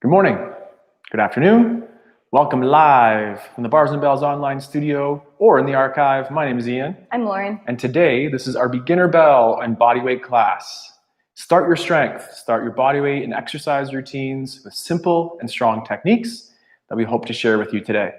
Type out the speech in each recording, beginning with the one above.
Good morning, good afternoon. Welcome live from the Bars and Bells online studio or in the archive. My name is Ian. I'm Lauren. And today, this is our beginner bell and bodyweight class. Start your strength, start your bodyweight and exercise routines with simple and strong techniques that we hope to share with you today.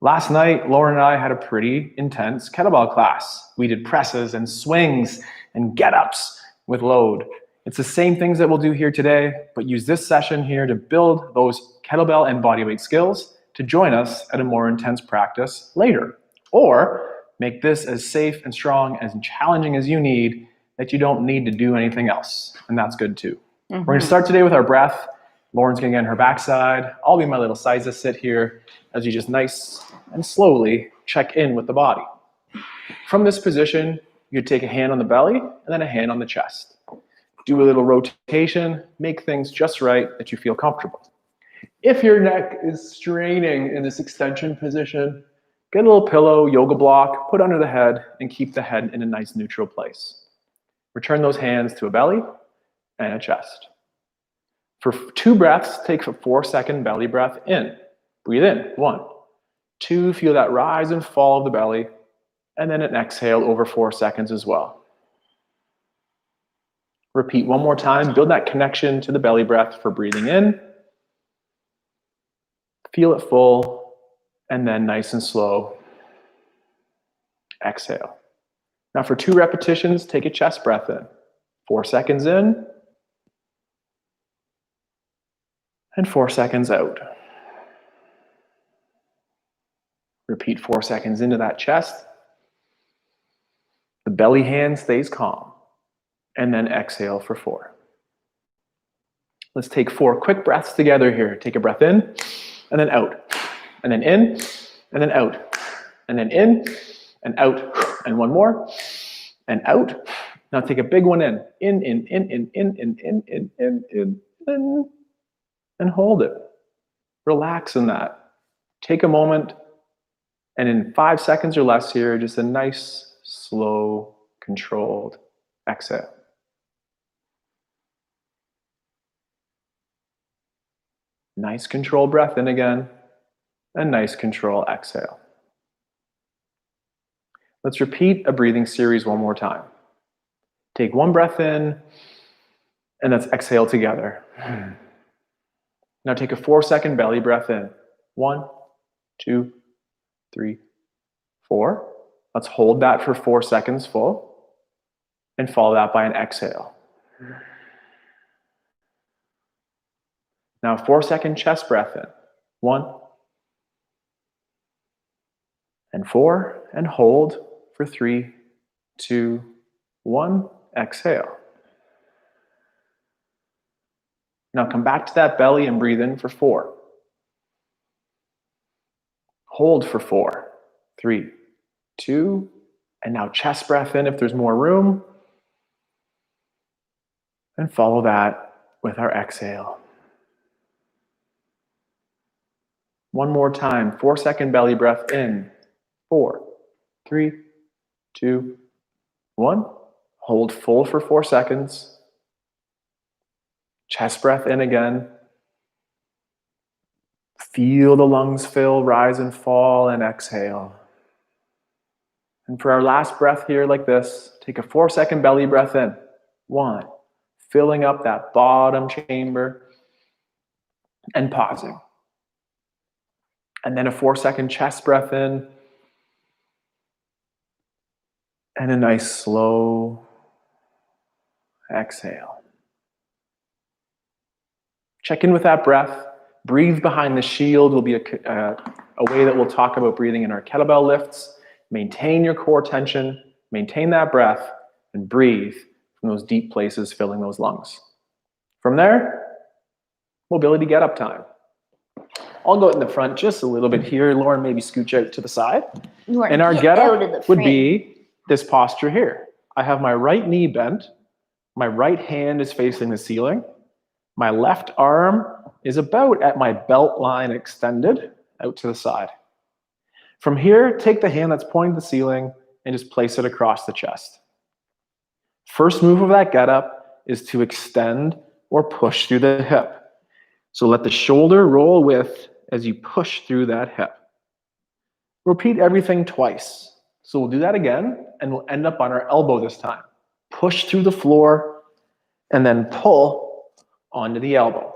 Last night, Lauren and I had a pretty intense kettlebell class. We did presses and swings and get-ups with load. It's the same things that we'll do here today, but use this session here to build those kettlebell and bodyweight skills to join us at a more intense practice later. Or make this as safe and strong and challenging as you need that you don't need to do anything else. And that's good too. We're going to start today with our breath. Lauren's going to get on her backside. I'll be my little size to sit here as you just nice and slowly check in with the body. From this position, you take a hand on the belly and then a hand on the chest. Do a little rotation, make things just right that you feel comfortable. If your neck is straining in this extension position, get a little pillow, yoga block, put under the head, and keep the head in a nice neutral place. Return those hands to a belly and a chest. For 2 breaths, take a 4-second belly breath in. Breathe in, 1, 2, feel that rise and fall of the belly, and then an exhale over 4 seconds as well. Repeat one more time, build that connection to the belly breath for breathing in. Feel it full, and then nice and slow, exhale. Now for 2 repetitions, take a chest breath in. 4 seconds in, and 4 seconds out. Repeat 4 seconds into that chest. The belly hand stays calm. And then exhale for 4. Let's take 4 quick breaths together here. Take a breath in, and then out. And then in, and then out. And then in, and out. And one more, and out. Now take a big one in. In, and hold it. Relax in that. Take a moment, and in 5 seconds or less here, just a nice, slow, controlled exhale. Nice controlled breath in again, and nice control exhale. Let's repeat a breathing series one more time. Take 1 breath in, and let's exhale together. Now take a 4-second belly breath in. 1, 2, 3, 4. Let's hold that for 4 seconds full, and follow that by an exhale. Now 4-second chest breath in. 1, and 4, and hold for 3, 2, 1, exhale. Now come back to that belly and breathe in for 4. Hold for 4, 3, 2, and now chest breath in if there's more room. And follow that with our exhale. One more time, 4-second belly breath in. 4, 3, 2, 1. Hold full for 4 seconds. Chest breath in again. Feel the lungs fill, rise and fall, and exhale. And for our last breath here like this, take a 4-second belly breath in. 1, filling up that bottom chamber and pausing. And then a 4-second chest breath in. And a nice slow exhale. Check in with that breath. Breathe behind the shield will be a way that we'll talk about breathing in our kettlebell lifts. Maintain your core tension, maintain that breath, and breathe from those deep places filling those lungs. From there, mobility get-up time. I'll go in the front just a little bit here. Lauren, maybe scooch out to the side. Lauren, and our get get-up would be this posture here. I have my right knee bent. My right hand is facing the ceiling. My left arm is about at my belt line extended out to the side. From here, take the hand that's pointing to the ceiling and just place it across the chest. First move of that get-up is to extend or push through the hip. So let the shoulder roll with as you push through that hip. Repeat everything twice. So we'll do that again, and we'll end up on our elbow this time. Push through the floor, and then pull onto the elbow.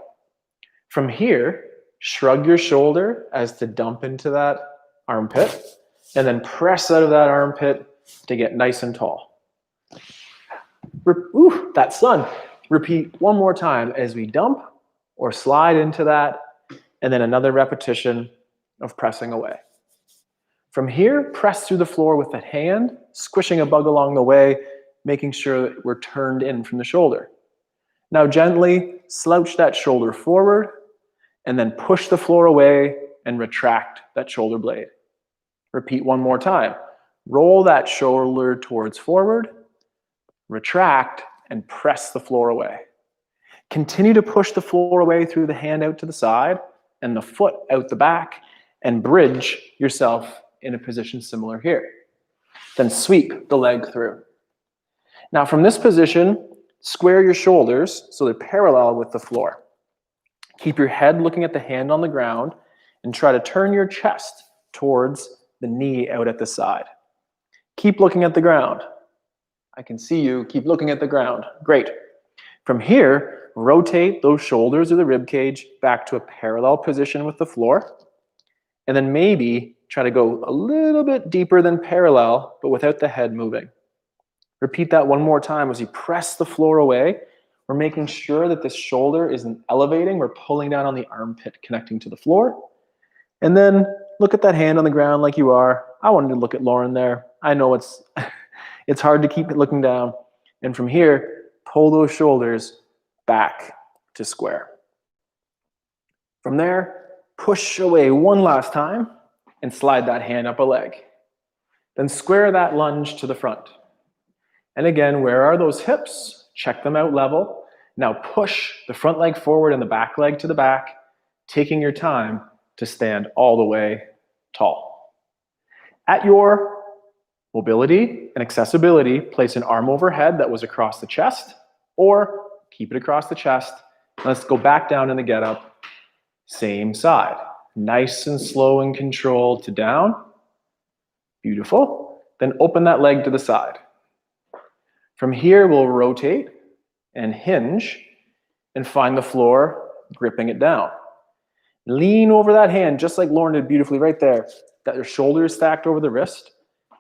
From here, shrug your shoulder as to dump into that armpit, and then press out of that armpit to get nice and tall. Ooh, that's done. Repeat one more time as we dump or slide into that, and then another repetition of pressing away. From here, press through the floor with the hand, squishing a bug along the way, making sure that we're turned in from the shoulder. Now gently slouch that shoulder forward, and then push the floor away and retract that shoulder blade. Repeat one more time. Roll that shoulder towards forward, retract, and press the floor away. Continue to push the floor away through the hand out to the side and the foot out the back, and bridge yourself in a position similar here. Then sweep the leg through. Now from this position, square your shoulders so they're parallel with the floor. Keep your head looking at the hand on the ground and try to turn your chest towards the knee out at the side. Keep looking at the ground. I can see you. Keep looking at the ground. Great. From here, rotate those shoulders or the rib cage back to a parallel position with the floor. And then maybe try to go a little bit deeper than parallel, but without the head moving. Repeat that one more time as you press the floor away. We're making sure that this shoulder isn't elevating. We're pulling down on the armpit connecting to the floor. And then look at that hand on the ground like you are. I wanted to look at Lauren there. I know it's hard to keep it looking down. And from here, pull those shoulders back to square. From there, push away one last time and slide that hand up a leg. Then square that lunge to the front. And again, where are those hips? Check them out level. Now push the front leg forward and the back leg to the back, taking your time to stand all the way tall. At your mobility and accessibility, place an arm overhead that was across the chest, or keep it across the chest. Let's go back down in the get up. Same side. Nice and slow and controlled to down. Beautiful. Then open that leg to the side. From here, we'll rotate and hinge and find the floor, gripping it down. Lean over that hand, just like Lauren did beautifully right there, that your shoulder is stacked over the wrist.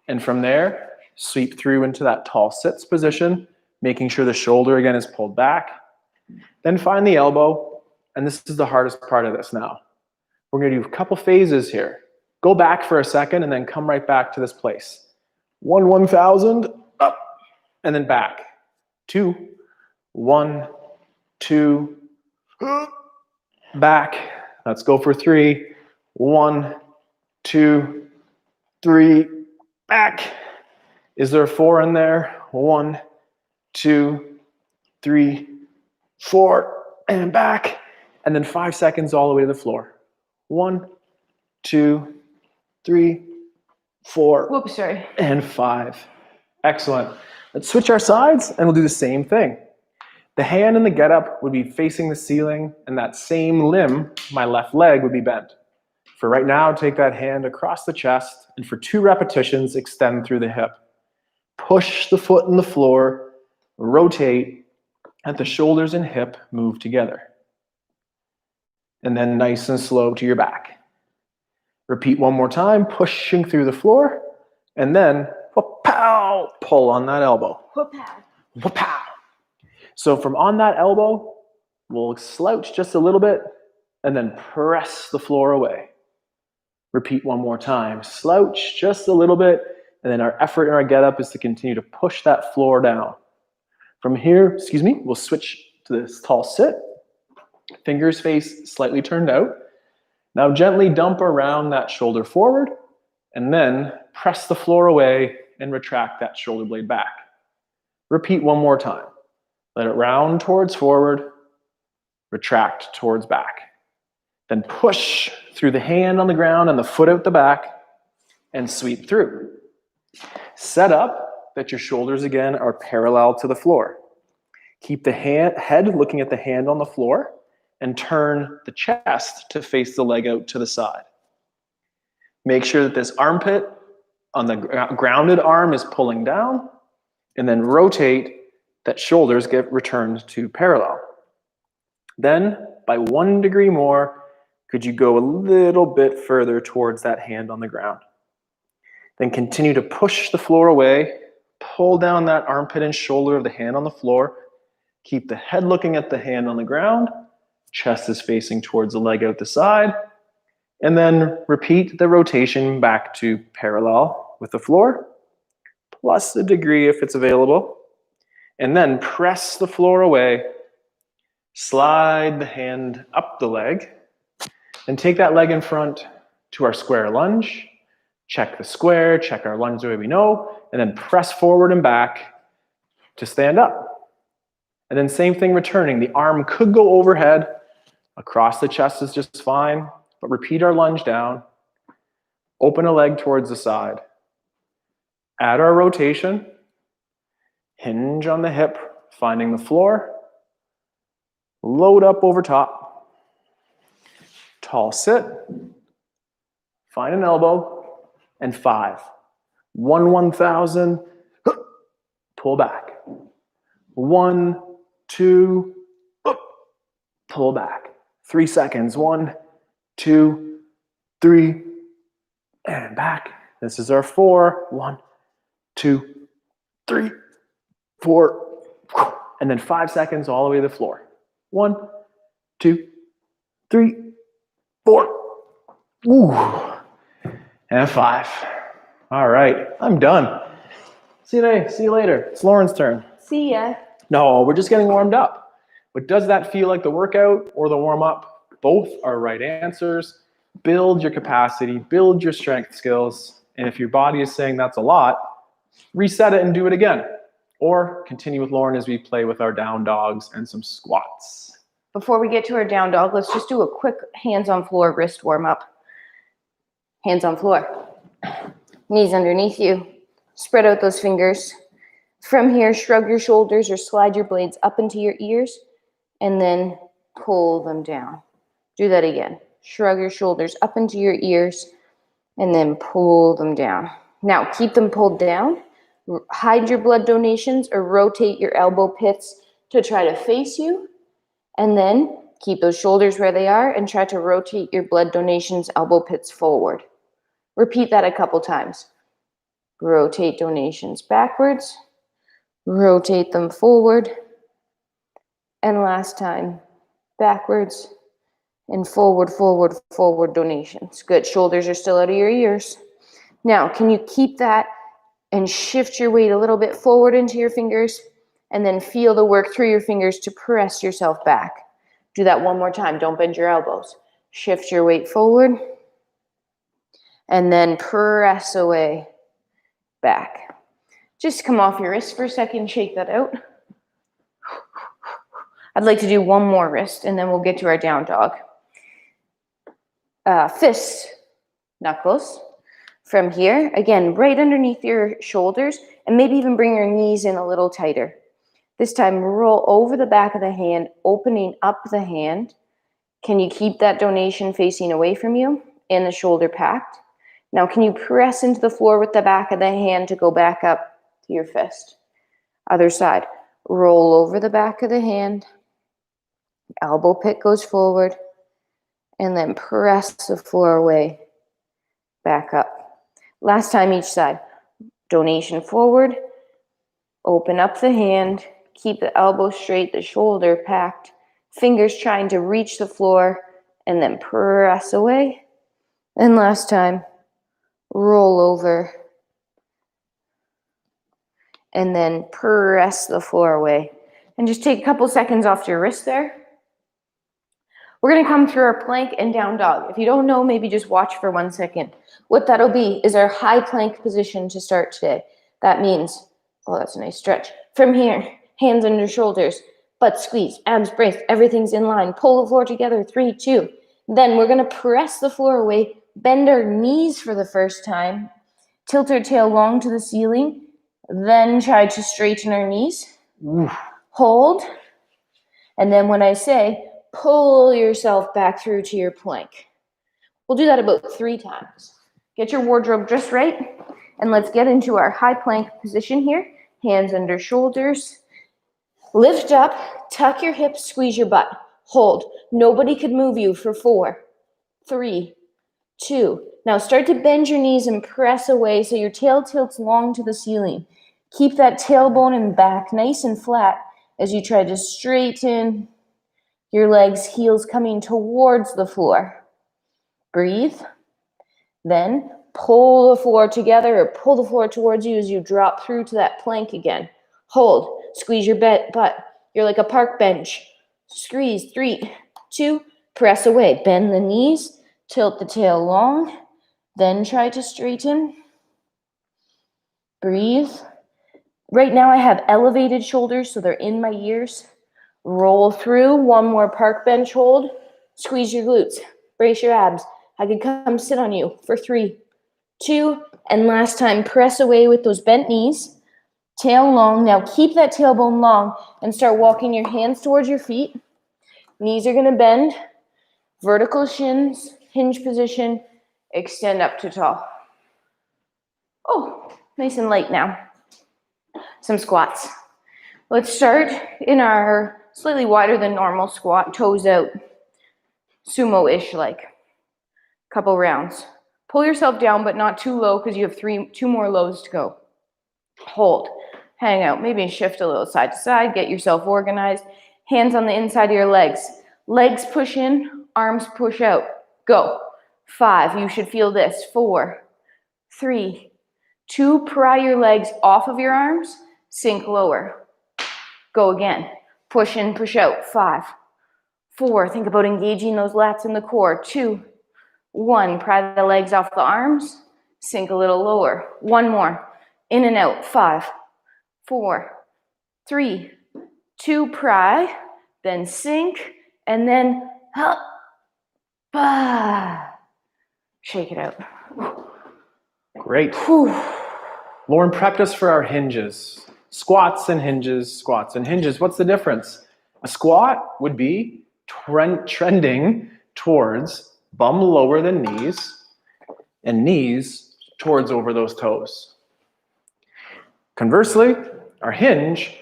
And from there, sweep through into that tall sits position, making sure the shoulder again is pulled back. Then find the elbow. And this is the hardest part of this now. We're going to do a couple phases here. Go back for a second and then come right back to this place. 1,000, up, and then back. 2, 1, 2, back. Let's go for 3. 1, 2, 3, back. Is there a 4 in there? 1, 2, 3, 4, and back. And then 5 seconds all the way to the floor. 1, 2, 3, 4, Whoops, sorry. and 5. Excellent. Let's switch our sides and we'll do the same thing. The hand in the get up would be facing the ceiling, and that same limb, my left leg, would be bent. For right now, take that hand across the chest, and for 2 repetitions, extend through the hip. Push the foot in the floor, rotate, and the shoulders and hip move together. And then nice and slow to your back. Repeat one more time, pushing through the floor, and then whoop-pow, pull on that elbow. Whoop-pow. Whoop-pow. So from on that elbow, we'll slouch just a little bit, and then press the floor away. Repeat one more time, slouch just a little bit, and then our effort in our get up is to continue to push that floor down. From here, we'll switch to this tall sit. Fingers face slightly turned out. Now gently dump around that shoulder forward, and then press the floor away and retract that shoulder blade back. Repeat one more time. Let it round towards forward, retract towards back. Then push through the hand on the ground and the foot out the back, and sweep through. Set up that your shoulders again are parallel to the floor. Keep the head looking at the hand on the floor, and turn the chest to face the leg out to the side. Make sure that this armpit on the grounded arm is pulling down, and then rotate that shoulders get returned to parallel. Then, by 1 degree more, could you go a little bit further towards that hand on the ground? Then continue to push the floor away, pull down that armpit and shoulder of the hand on the floor, keep the head looking at the hand on the ground, chest is facing towards the leg out the side, and then repeat the rotation back to parallel with the floor, plus a degree if it's available, and then press the floor away, slide the hand up the leg, and take that leg in front to our square lunge. Check the square, check our lunge the way we know, and then press forward and back to stand up. And then same thing returning. The arm could go overhead. Across the chest is just fine, but repeat our lunge down. Open a leg towards the side. Add our rotation. Hinge on the hip, finding the floor. Load up over top. Tall sit. Find an elbow. And 5. 1/1000. Pull back. 1, 2. Pull back. 3 seconds. 1, 2, 3. And back. This is our 4. 1, 2, 3, 4. And then 5 seconds all the way to the floor. 1, 2, 3, 4. Ooh. And 5. All right, I'm done. See you later. It's Lauren's turn. See ya. No, we're just getting warmed up. But does that feel like the workout or the warm-up? Both are right answers. Build your capacity, build your strength skills. And if your body is saying that's a lot, reset it and do it again. Or continue with Lauren as we play with our down dogs and some squats. Before we get to our down dog, let's just do a quick hands on floor wrist warm up. Hands on floor. Knees underneath you. Spread out those fingers. From here, shrug your shoulders or slide your blades up into your ears and then pull them down. Do that again. Shrug your shoulders up into your ears and then pull them down. Now, keep them pulled down. Hide your blood donations or rotate your elbow pits to try to face you. And then keep those shoulders where they are and try to rotate your blood donations, elbow pits forward. Repeat that a couple times. Rotate donations backwards. Rotate them forward. And last time, backwards and forward, forward, forward donations. Good. Shoulders are still out of your ears. Now, can you keep that and shift your weight a little bit forward into your fingers and then feel the work through your fingers to press yourself back? Do that one more time. Don't bend your elbows. Shift your weight forward and then press away back. Just come off your wrist for a second. Shake that out. I'd like to do one more wrist and then we'll get to our down dog. Fists, knuckles. From here, again, right underneath your shoulders and maybe even bring your knees in a little tighter. This time, roll over the back of the hand, opening up the hand. Can you keep that donation facing away from you and the shoulder packed? Now, can you press into the floor with the back of the hand to go back up to your fist? Other side. Roll over the back of the hand. Elbow pit goes forward. And then press the floor away. Back up. Last time each side. Donation forward. Open up the hand. Keep the elbow straight, the shoulder packed. Fingers trying to reach the floor. And then press away. And last time. Roll over. And then press the floor away. And just take a couple seconds off your wrist there. We're going to come through our plank and down dog. If you don't know, maybe just watch for 1 second. What that'll be is our high plank position to start today. That means, oh, that's a nice stretch. From here, hands under shoulders, butt squeeze, abs brace, everything's in line. Pull the floor together, 3, 2. Then we're going to press the floor away, bend our knees for the first time, tilt our tail long to the ceiling, then try to straighten our knees. Hold. And then when I say pull yourself back through to your plank. We'll do that about 3 times. Get your wardrobe just right, and let's get into our high plank position here. Hands under shoulders. Lift up, tuck your hips, squeeze your butt. Hold. Nobody could move you for 4, 3, 2. Now start to bend your knees and press away so your tail tilts long to the ceiling. Keep that tailbone and back nice and flat as you try to straighten your legs, heels coming towards the floor. Breathe. Then pull the floor together or pull the floor towards you as you drop through to that plank again. Hold. Squeeze your butt. You're like a park bench. Squeeze. 3, 2. Press away. Bend the knees. Tilt the tail long. Then try to straighten. Breathe. Right now I have elevated shoulders, so they're in my ears. Roll through. One more park bench hold. Squeeze your glutes. Brace your abs. I could come sit on you for 3, 2, and last time, press away with those bent knees. Tail long. Now keep that tailbone long and start walking your hands towards your feet. Knees are going to bend. Vertical shins, hinge position, extend up to tall. Oh, nice and light now. Some squats. Let's start in our slightly wider than normal squat, toes out, sumo-ish like. Couple rounds. Pull yourself down, but not too low because you have 2 more lows to go. Hold. Hang out. Maybe shift a little side to side. Get yourself organized. Hands on the inside of your legs. Legs push in, arms push out. Go. 5. You should feel this. 4, 3, 2. Pry your legs off of your arms. Sink lower. Go again. Push in, push out. 5, 4. Think about engaging those lats in the core. 2, 1. Pry the legs off the arms. Sink a little lower. 1 more. In and out. 5, 4, 3, 2. Pry. Then sink. And then up. Shake it out. Great. Whew. Lauren prepped us for our hinges. Squats and hinges, squats and hinges. What's the difference? A squat would be trending towards bum lower than knees and knees towards over those toes. Conversely, our hinge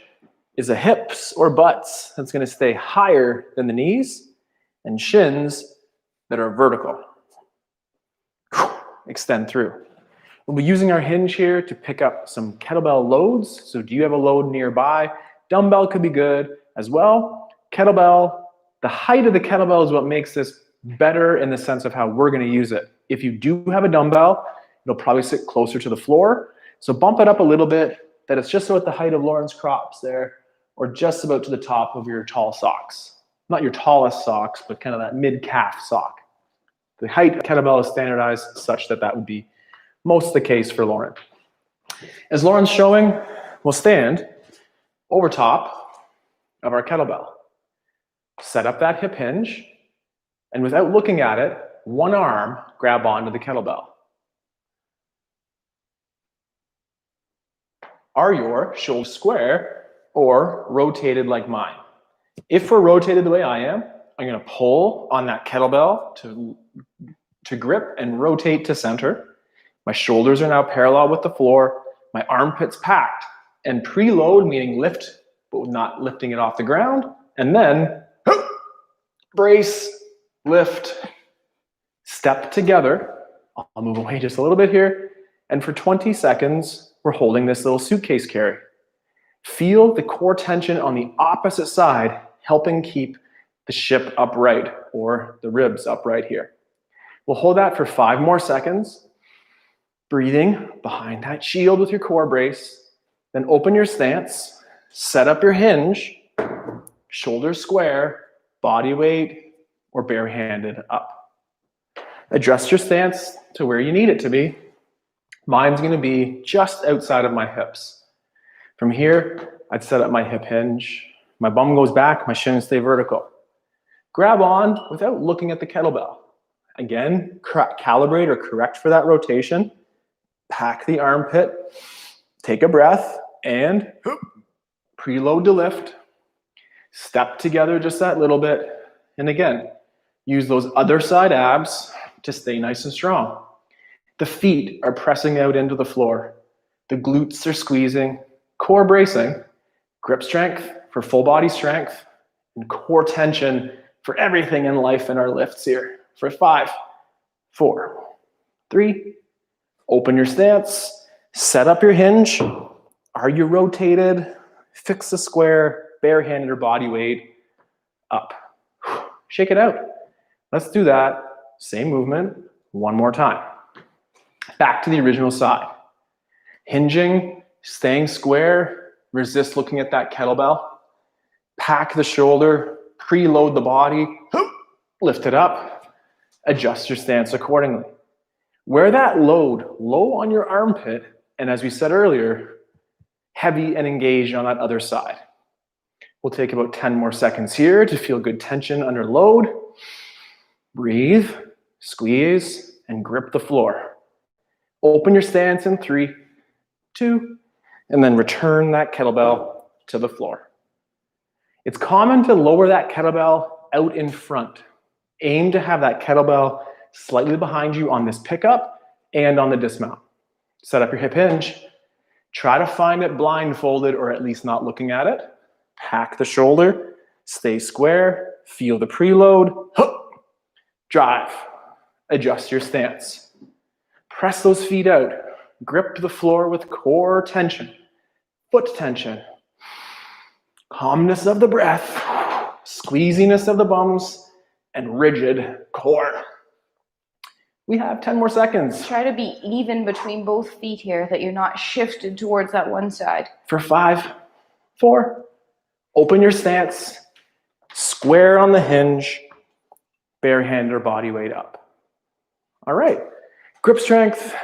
is a hips or butts that's going to stay higher than the knees and shins that are vertical. Extend through. We'll be using our hinge here to pick up some kettlebell loads. So do you have a load nearby? Dumbbell could be good as well. Kettlebell, the height of the kettlebell is what makes this better in the sense of how we're going to use it. If you do have a dumbbell, it'll probably sit closer to the floor. So bump it up a little bit, that it's just about the height of Lauren's crops there, or just about to the top of your tall socks. Not your tallest socks, but kind of that mid-calf sock. The height of kettlebell is standardized such that that would be most the case for Lauren. As Lauren's showing, we'll stand over top of our kettlebell. Set up that hip hinge, and without looking at it, one arm grab onto the kettlebell. Are your shoulders square or rotated like mine? If we're rotated the way I am, I'm going to pull on that kettlebell to grip and rotate to center. My shoulders are now parallel with the floor. My armpits packed. And preload, meaning lift, but not lifting it off the ground. And then brace, lift, step together. I'll move away just a little bit here. And for 20 seconds, we're holding this little suitcase carry. Feel the core tension on the opposite side, helping keep the ship upright or the ribs upright here. We'll hold that for 5 more seconds. Breathing behind that shield with your core brace. Then open your stance, set up your hinge, shoulders square, body weight, or barehanded up. Adjust your stance to where you need it to be. Mine's going to be just outside of my hips. From here, I'd set up my hip hinge. My bum goes back, my shins stay vertical. Grab on without looking at the kettlebell. Again, calibrate or correct for that rotation. Pack the armpit, take a breath, and preload to lift. Step together just that little bit, And again, use those other side abs to stay nice and strong. The feet are pressing out into the floor. The glutes are squeezing, core bracing, grip strength for full body strength, and core tension for everything in life in our lifts here. For 5, 4, 3, open your stance, set up your hinge. Are you rotated? Fix the square, barehanded or body weight, up. Shake it out. Let's do that. Same movement, one more time. Back to the original side. Hinging, staying square, resist looking at that kettlebell. Pack the shoulder, preload the body, lift it up, adjust your stance accordingly. Wear that load low on your armpit, and as we said earlier, heavy and engaged on that other side. We'll take about 10 more seconds here to feel good tension under load. Breathe, squeeze, and grip the floor. Open your stance in 3, 2, and then return that kettlebell to the floor. It's common to lower that kettlebell out in front. Aim to have that kettlebell slightly behind you on this pickup and on the dismount. Set up your hip hinge. Try to find it blindfolded or at least not looking at it. Pack the shoulder, stay square, feel the preload, drive, adjust your stance. Press those feet out, grip the floor with core tension, foot tension, calmness of the breath, squeeziness of the bums, and rigid core. We have 10 more seconds. Try to be even between both feet here, that you're not shifted towards that one side. For 5, 4, open your stance, square on the hinge, barehanded or body weight up. All right, grip strength,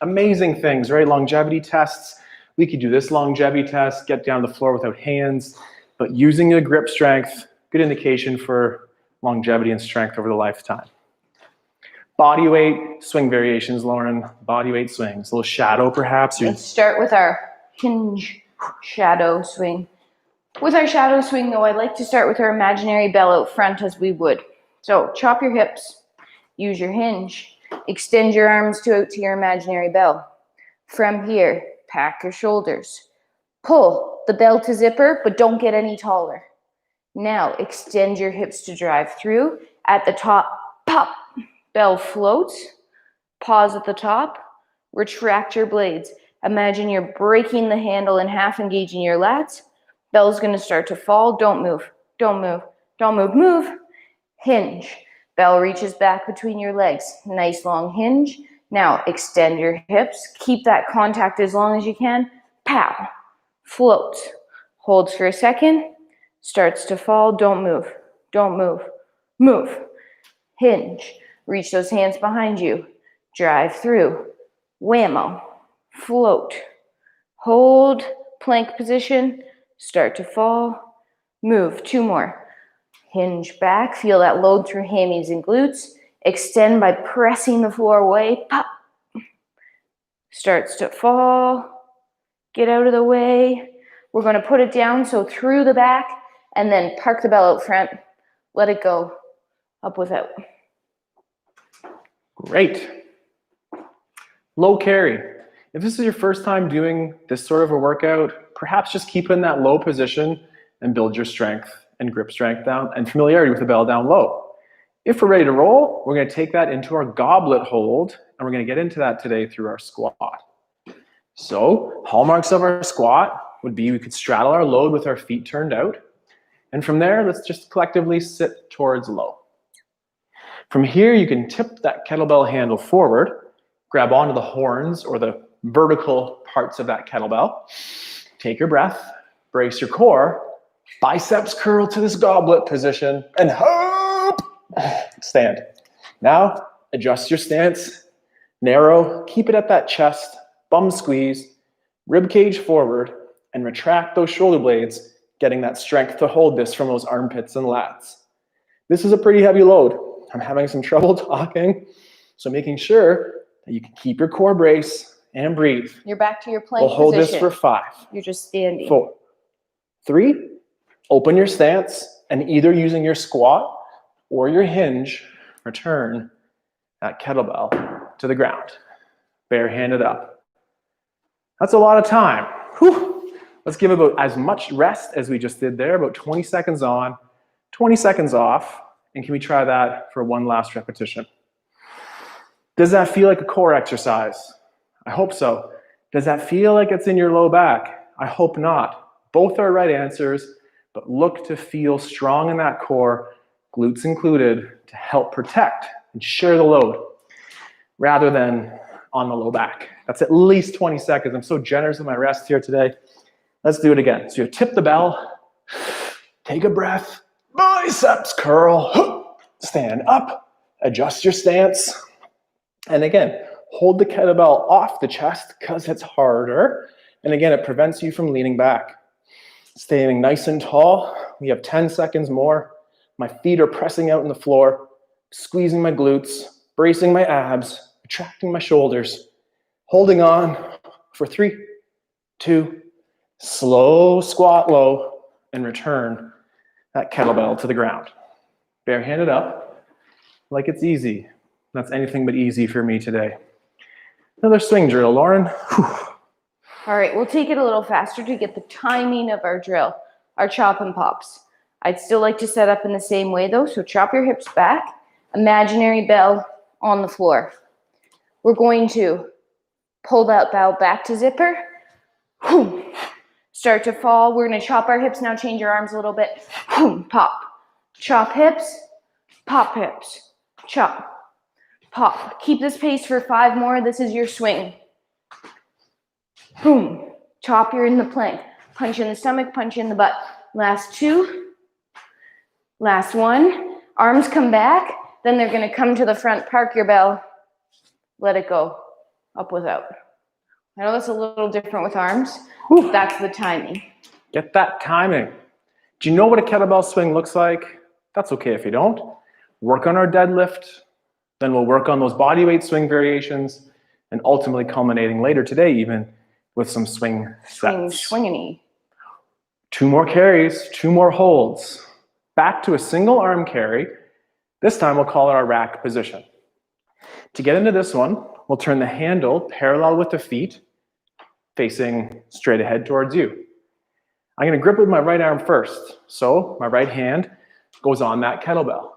amazing things, right? Longevity tests. We could do this longevity test, get down the floor without hands, but using your grip strength, good indication for longevity and strength over the lifetime. Body weight, swing variations, Lauren. Body weight swings. A little shadow, perhaps. Let's start with our hinge shadow swing. With our shadow swing, though, I'd like to start with our imaginary bell out front as we would. So chop your hips, use your hinge, extend your arms out to your imaginary bell. From here, pack your shoulders. Pull the bell to zipper, but don't get any taller. Now extend your hips to drive through. At the top, pop. Bell floats, pause at the top, retract your blades. Imagine you're breaking the handle in half, engaging your lats. Bell's gonna start to fall. Don't move, don't move, don't move, move. Hinge. Bell reaches back between your legs. Nice long hinge. Now extend your hips. Keep that contact as long as you can. Pow. Float. Holds for a second. Starts to fall. Don't move, don't move, move. Hinge. Reach those hands behind you. Drive through. Whammo. Float. Hold. Plank position. Start to fall. Move. 2 more. Hinge back. Feel that load through hammies and glutes. Extend by pressing the floor away. Pop. Starts to fall. Get out of the way. We're going to put it down, so through the back, and then park the bell out front. Let it go. Up without. Great. Low carry. If this is your first time doing this sort of a workout, perhaps just keep in that low position and build your strength and grip strength down and familiarity with the bell down low. If we're ready to roll, we're going to take that into our goblet hold, and we're going to get into that today through our squat. So, hallmarks of our squat would be we could straddle our load with our feet turned out, and from there, let's just collectively sit towards low. From here, you can tip that kettlebell handle forward, grab onto the horns or the vertical parts of that kettlebell. Take your breath, brace your core, biceps curl to this goblet position, and hope! Stand. Now, adjust your stance, narrow, keep it at that chest, bum squeeze, rib cage forward, and retract those shoulder blades, getting that strength to hold this from those armpits and lats. This is a pretty heavy load. I'm having some trouble talking, so making sure that you can keep your core brace and breathe. You're back to your plank position. We'll hold this for 5. You're just standing. 4, 3, open your stance, and either using your squat or your hinge, return that kettlebell to the ground. Barehanded up. That's a lot of time. Whew. Let's give about as much rest as we just did there, about 20 seconds on, 20 seconds off. And can we try that for one last repetition? Does that feel like a core exercise? I hope so. Does that feel like it's in your low back? I hope not. Both are right answers, but look to feel strong in that core, glutes included, to help protect and share the load rather than on the low back. That's at least 20 seconds. I'm so generous with my rest here today. Let's do it again. So you tip the bell, take a breath, biceps curl, stand up, adjust your stance. And again, hold the kettlebell off the chest because it's harder. And again, it prevents you from leaning back. Staying nice and tall. We have 10 seconds more. My feet are pressing out on the floor, squeezing my glutes, bracing my abs, retracting my shoulders, holding on for 3, 2, slow squat low, and return that kettlebell to the ground. Barehanded up, like it's easy. That's anything but easy for me today. Another swing drill, Lauren. Whew. All right, we'll take it a little faster to get the timing of our drill, our chop and pops. I'd still like to set up in the same way though, so chop your hips back, imaginary bell on the floor. We're going to pull that bell back to zipper, start to fall. We're gonna chop our hips now, change your arms a little bit, pop, chop hips, pop hips, chop. Pop. Keep this pace for 5 more. This is your swing. Boom. Chop, you're in the plank. Punch in the stomach, punch in the butt. Last 2. Last 1. Arms come back. Then they're going to come to the front. Park your bell. Let it go. Up without. I know that's a little different with arms. Whew. That's the timing. Get that timing. Do you know what a kettlebell swing looks like? That's okay if you don't. Work on our deadlift. Then we'll work on those bodyweight swing variations and ultimately culminating later today even with some swing sets. Swingity. 2 more carries, 2 more holds. Back to a single arm carry. This time we'll call it our rack position. To get into this one, we'll turn the handle parallel with the feet, facing straight ahead towards you. I'm going to grip with my right arm first. So my right hand goes on that kettlebell.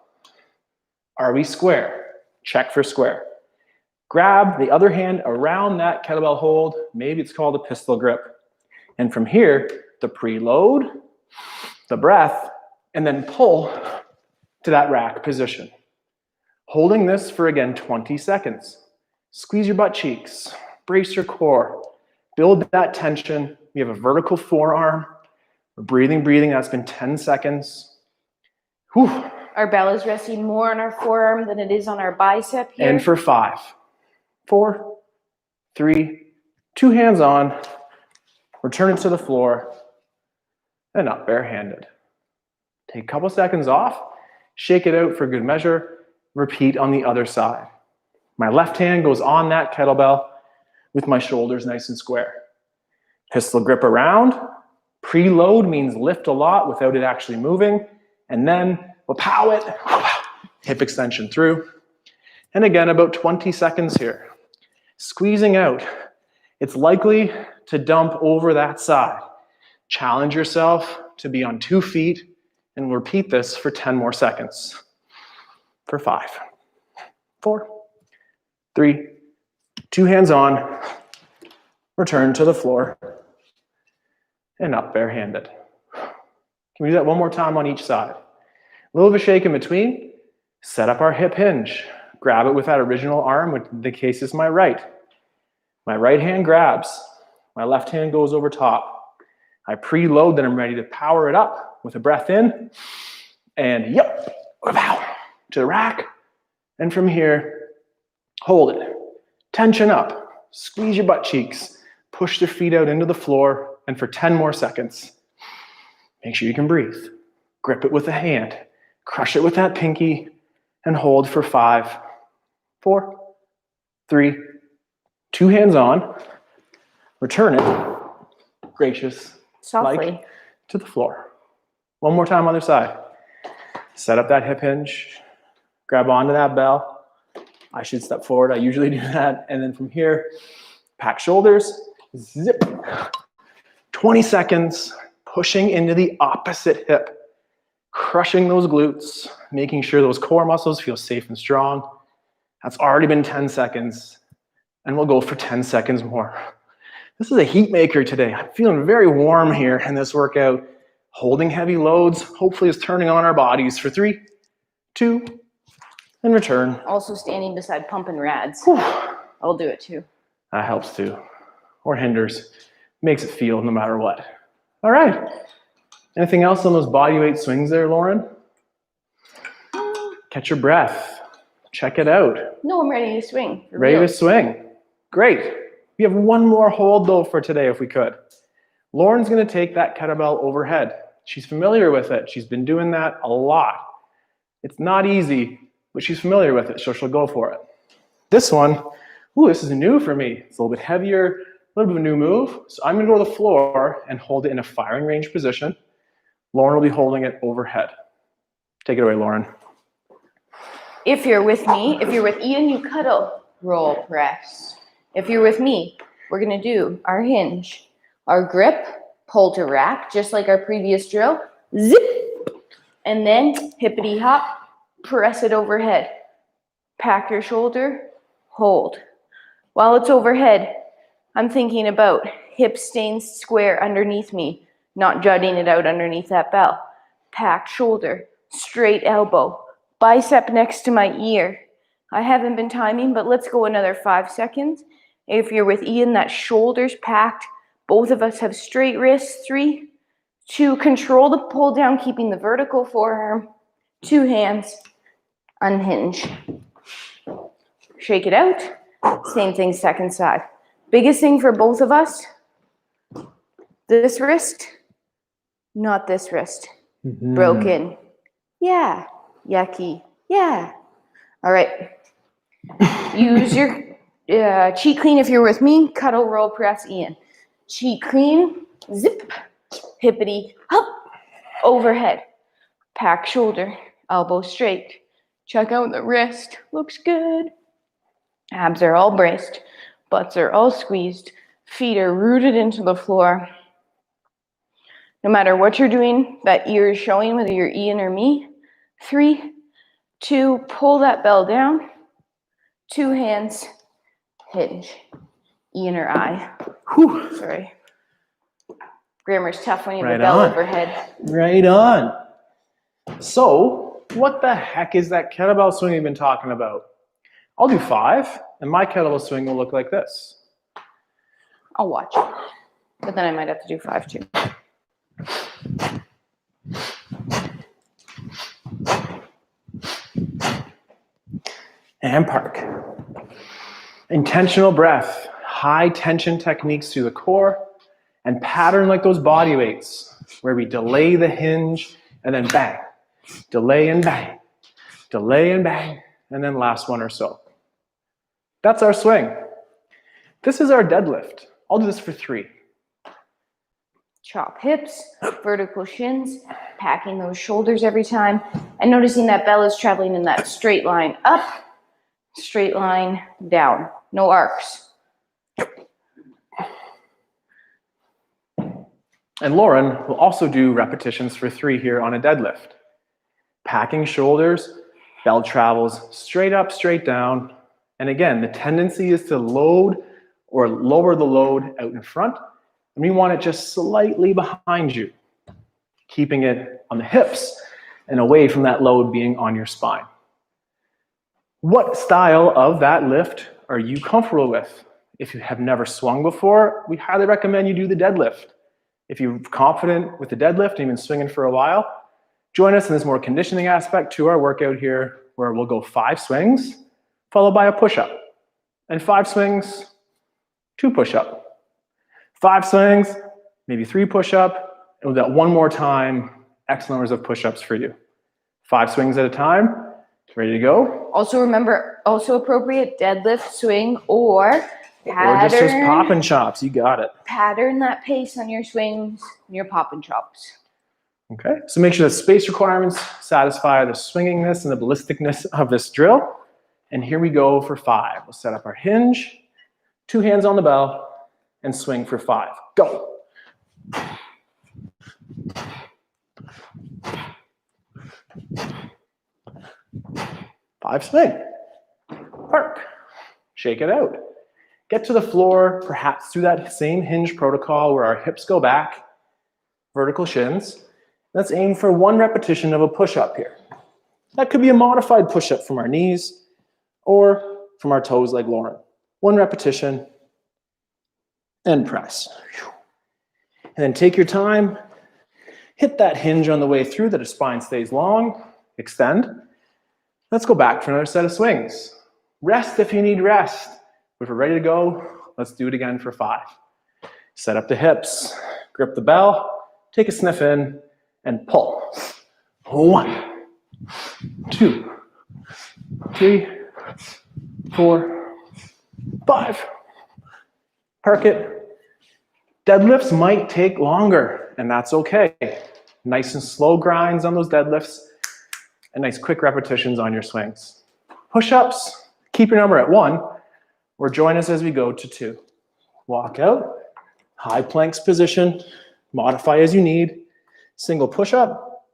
Are we square? Check for square. Grab the other hand around that kettlebell hold. Maybe it's called a pistol grip. And from here, the preload, the breath, and then pull to that rack position. Holding this for, again, 20 seconds. Squeeze your butt cheeks. Brace your core. Build that tension. We have a vertical forearm. We're breathing. That's been 10 seconds. Whew. Our bell is resting more on our forearm than it is on our bicep here. And for 5, 4, 3, 2 hands on, return it to the floor, and up barehanded. Take a couple seconds off, shake it out for good measure, repeat on the other side. My left hand goes on that kettlebell with my shoulders nice and square. Pistol grip around, preload means lift a lot without it actually moving, and then we'll pow it, hip extension through. And again, about 20 seconds here. Squeezing out. It's likely to dump over that side. Challenge yourself to be on 2 feet and repeat this for 10 more seconds. For 5, 4, 3, 2 hands on, return to the floor, and up barehanded. Can we do that one more time on each side? A little bit of a shake in between. Set up our hip hinge. Grab it with that original arm, which in the case is my right. My right hand grabs. My left hand goes over top. I preload, then I'm ready to power it up with a breath in. And yep, to the rack. And from here, hold it. Tension up. Squeeze your butt cheeks. Push the feet out into the floor. And for 10 more seconds, make sure you can breathe. Grip it with a hand. Crush it with that pinky. And hold for 5, 4, 3, 2 hands on. Return it, gracious, softly, like, to the floor. One more time, other side. Set up that hip hinge, grab onto that bell. I should step forward. I usually do that. And then from here, pack shoulders, zip. 20 seconds, pushing into the opposite hip, crushing those glutes, making sure those core muscles feel safe and strong. That's already been 10 seconds, and we'll go for 10 seconds more. This is a heat maker today. I'm feeling very warm here in this workout. Holding heavy loads, hopefully is turning on our bodies for 3, 2, and return. Also standing beside pumping rads. Whew. I'll do it too. That helps too, or hinders. Makes it feel no matter what. All right. Anything else on those bodyweight swings there, Lauren? Catch your breath. Check it out. No, I'm ready to swing. Ready to swing. Great. We have one more hold though for today if we could. Lauren's going to take that kettlebell overhead. She's familiar with it. She's been doing that a lot. It's not easy, but she's familiar with it, so she'll go for it. This one, this is new for me. It's a little bit heavier, a little bit of a new move. So I'm going to go to the floor and hold it in a firing range position. Lauren will be holding it overhead. Take it away, Lauren. If you're with me, if you're with Ian, you cuddle, roll, press. If you're with me, we're going to do our hinge, our grip, pull to rack, just like our previous drill. Zip. And then hippity hop, press it overhead. Pack your shoulder, hold. While it's overhead, I'm thinking about hips staying square underneath me, not jutting it out underneath that bell. Packed shoulder, straight elbow, bicep next to my ear. I haven't been timing, but let's go another 5 seconds. If you're with Ian, that shoulder's packed. Both of us have straight wrists. 3, 2, control the pull down, keeping the vertical forearm. 2 hands, unhinge. Shake it out. Same thing, second side. Biggest thing for both of us, this wrist, not this wrist. Mm-hmm. Broken. Yeah. Yucky. Yeah. All right. Use your cheat clean if you're with me. Cuddle, roll, press, Ian. Cheat clean. Zip. Hippity hop. Overhead. Pack shoulder. Elbow straight. Check out the wrist. Looks good. Abs are all braced. Butts are all squeezed. Feet are rooted into the floor. No matter what you're doing, that ear is showing, whether you're Ian or me. 3, 2, pull that bell down. 2 hands, hinge. Ian or I. Whew, sorry. Grammar's tough when you have a bell overhead. Right on. So, what the heck is that kettlebell swing you've been talking about? I'll do 5, and my kettlebell swing will look like this. I'll watch it, but then I might have to do 5 too. And park. Intentional breath, high tension techniques through the core, and pattern like those body weights, where we delay the hinge and then bang, delay and bang, delay and bang, and then last one or so. That's our swing. This is our deadlift. I'll do this for 3. Chop hips, vertical shins, packing those shoulders every time, and noticing that bell is traveling in that straight line up, straight line down, no arcs. And Lauren will also do repetitions for 3 here on a deadlift. Packing shoulders, bell travels straight up, straight down. And again, the tendency is to load or lower the load out in front. And we want it just slightly behind you, keeping it on the hips and away from that load being on your spine. What style of that lift are you comfortable with? If you have never swung before, we highly recommend you do the deadlift. If you're confident with the deadlift and you've been swinging for a while, join us in this more conditioning aspect to our workout here, where we'll go 5 swings, followed by a push-up. And 5 swings, 2 push-up. 5 swings, maybe 3 push-up, and we'll do that one more time, X numbers of push-ups for you. 5 swings at a time. Ready to go? Also remember, also appropriate deadlift, swing, or pattern. Or just those pop and chops. You got it. Pattern that pace on your swings and your pop and chops. Okay, so make sure the space requirements satisfy the swingingness and the ballisticness of this drill. And here we go for 5. We'll set up our hinge, 2 hands on the bell, and swing for 5. Go. 5 swing. Park. Shake it out. Get to the floor, perhaps through that same hinge protocol where our hips go back, vertical shins. Let's aim for 1 repetition of a push-up here. That could be a modified push-up from our knees or from our toes like Lauren. 1 repetition and press. And then take your time, hit that hinge on the way through that the spine stays long, extend. Let's go back for another set of swings. Rest if you need rest. If we're ready to go, let's do it again for 5. Set up the hips, grip the bell, take a sniff in, and pull. 1, 2, 3, 4, 5. Park it. Deadlifts might take longer, and that's okay. Nice and slow grinds on those deadlifts, and nice quick repetitions on your swings. Push-ups, keep your number at 1, or join us as we go to 2. Walk out, high planks position, modify as you need, single push-up,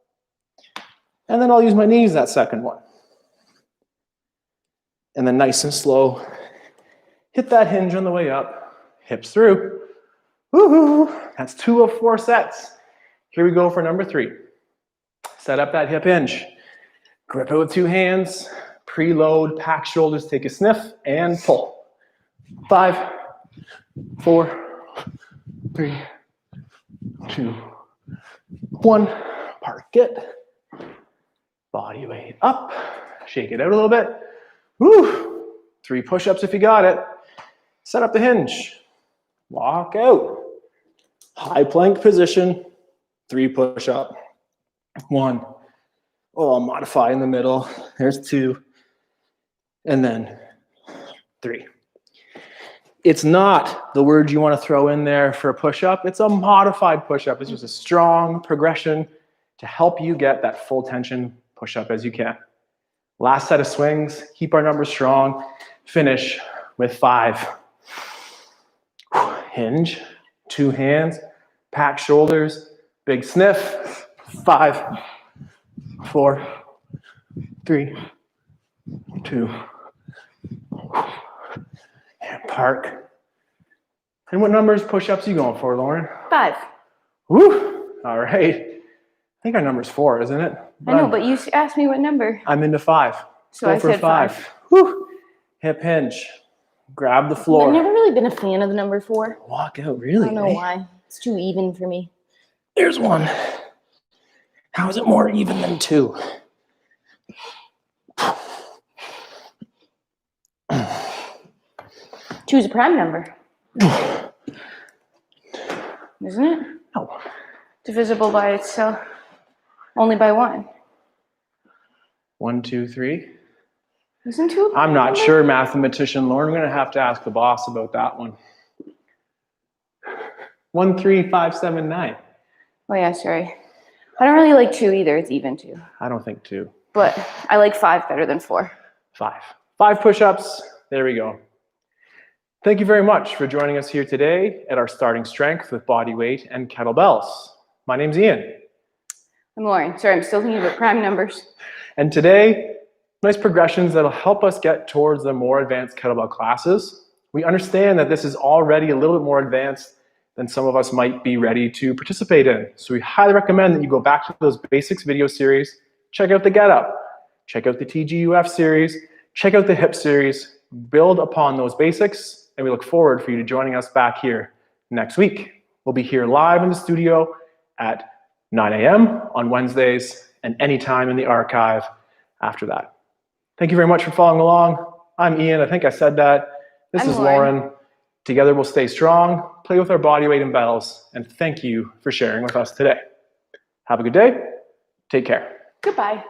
and then I'll use my knees that second one. And then nice and slow, hit that hinge on the way up, hips through. Woohoo! That's 2 of 4 sets. Here we go for number 3. Set up that hip hinge. Grip it with 2 hands, preload, pack shoulders, take a sniff, and pull. 5, 4, 3, 2, 1. Park it. Body weight up. Shake it out a little bit. Woo! 3 push-ups if you got it. Set up the hinge. Walk out. High plank position. 3 push-up. 1. Oh, I'll modify in the middle. There's 2. And then 3. It's not the word you want to throw in there for a push-up. It's a modified push-up. It's just a strong progression to help you get that full tension push-up as you can. Last set of swings. Keep our numbers strong. Finish with 5. Hinge. 2 hands. Pack shoulders. Big sniff. 5, 4, 3, 2, and park. And what numbers push-ups are you going for, Lauren? 5. Woo! All right. I think our number's 4, isn't it? I know, but you asked me what number. I'm into 5. So I said 5. Woo! Hip hinge. Grab the floor. I've never really been a fan of the number 4. Walk out, really? I don't know why. It's too even for me. There's 1. How is it more even than 2? Choose a prime number. Isn't it? No. Divisible by itself. Only by 1. 1, 2, 3. Isn't 2? I'm not sure, mathematician Lauren. We're going to have to ask the boss about that one. 1, 3, 5, 7, 9. Oh yeah, sorry. I don't really like 2 either. It's even 2. I don't think 2. But I like 5 better than 4. 5. 5 push-ups. There we go. Thank you very much for joining us here today at our starting strength with body weight and kettlebells. My name's Ian. I'm Lauren. Sorry, I'm still thinking about prime numbers. And today, nice progressions that'll help us get towards the more advanced kettlebell classes. We understand that this is already a little bit more advanced than some of us might be ready to participate in. So we highly recommend that you go back to those basics video series, check out the Get Up, check out the TGUF series, check out the Hip series, build upon those basics, and we look forward for you to joining us back here next week. We'll be here live in the studio at 9 a.m. on Wednesdays and anytime in the archive after that. Thank you very much for following along. I'm Ian. I think I said that. This is Lauren. Together we'll stay strong, play with our body weight and bells, and thank you for sharing with us today. Have a good day. Take care. Goodbye.